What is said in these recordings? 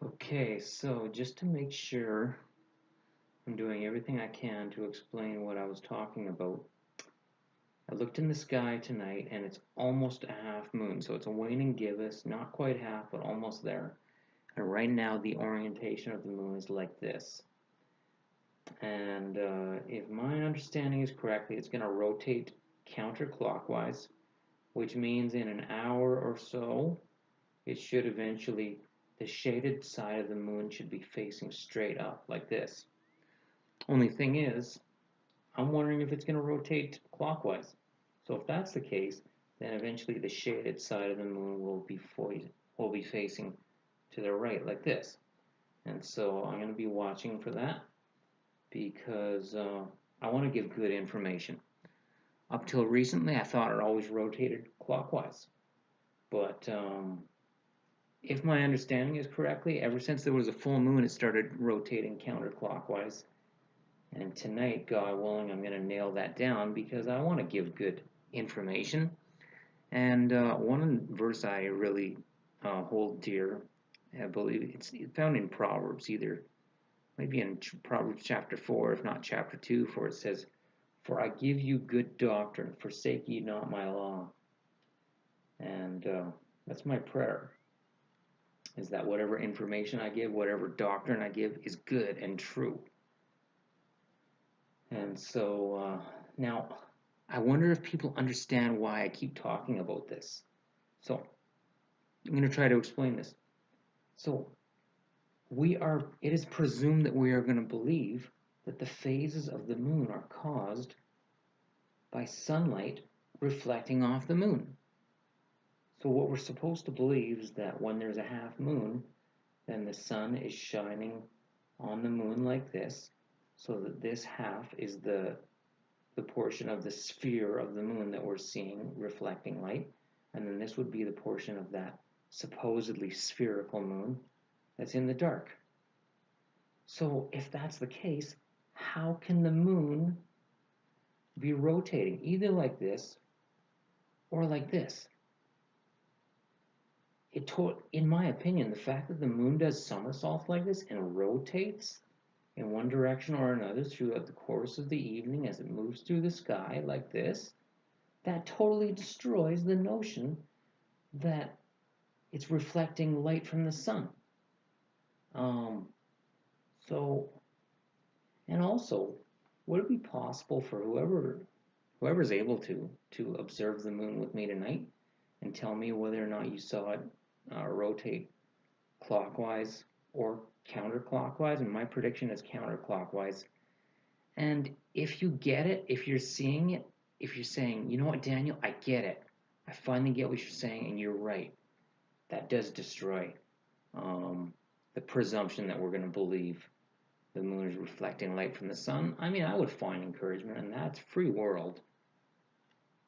Okay, so just to make sure I'm doing everything I can to explain what I was talking about, I looked in the sky tonight and it's almost a half moon. So it's a waning gibbous, not quite half, but almost there. And right now the orientation of the moon is like this. And if my understanding is correctly, it's going to rotate counterclockwise, which means in an hour or so, it should eventually, the shaded side of the moon should be facing straight up like this. Only thing is, I'm wondering if it's going to rotate clockwise. So if that's the case, then eventually the shaded side of the moon will be facing to the right like this. And so I'm going to be watching for that because I want to give good information. Up till recently, I thought it always rotated clockwise. But if my understanding is correctly, ever since there was a full moon, it started rotating counterclockwise. And tonight, God willing, I'm going to nail that down because I want to give good information. And one verse I really hold dear, I believe it's found in Proverbs, either maybe in Proverbs chapter 4, if not chapter 2, for it says, "For I give you good doctrine, forsake ye not my law." And that's my prayer, is that whatever information I give, whatever doctrine I give, is good and true. And so now I wonder if people understand why I keep talking about this. So I'm going to try to explain this. So it is presumed that we are going to believe that the phases of the moon are caused by sunlight reflecting off the moon. So what we're supposed to believe is that when there's a half moon, then the sun is shining on the moon like this, so that this half is the portion of the sphere of the moon that we're seeing reflecting light, and then this would be the portion of that supposedly spherical moon that's in the dark. So if that's the case, how can the moon be rotating either like this or like this? In my opinion, the fact that the moon does somersaults like this and rotates in one direction or another throughout the course of the evening as it moves through the sky like this, that totally destroys the notion that it's reflecting light from the sun. Um, so, and also, would it be possible for whoever's able to observe the moon with me tonight and tell me whether or not you saw it rotate clockwise or counterclockwise? And my prediction is counterclockwise. And if you get it, if you're seeing it, if you're saying, you know what, Daniel, I get it. I finally get what you're saying, and you're right. That does destroy the presumption that we're going to believe the moon is reflecting light from the sun. I mean, I would find encouragement in that. It's free world.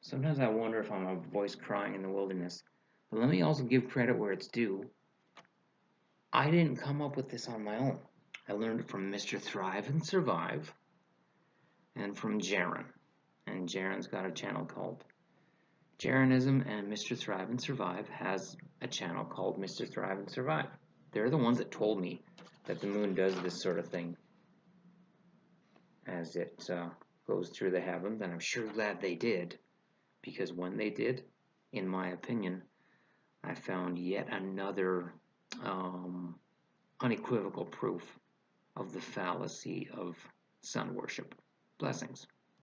Sometimes I wonder if I'm a voice crying in the wilderness. But let me also give credit where it's due. I didn't come up with this on my own. I learned it from Mr. Thrive and Survive and from Jaron. And Jaron's got a channel called Jaronism, and Mr. Thrive and Survive has a channel called Mr. Thrive and Survive. They're the ones that told me that the moon does this sort of thing as it goes through the heavens, and I'm sure glad they did, because when they did, in my opinion, I found yet another unequivocal proof of the fallacy of sun worship. Blessings.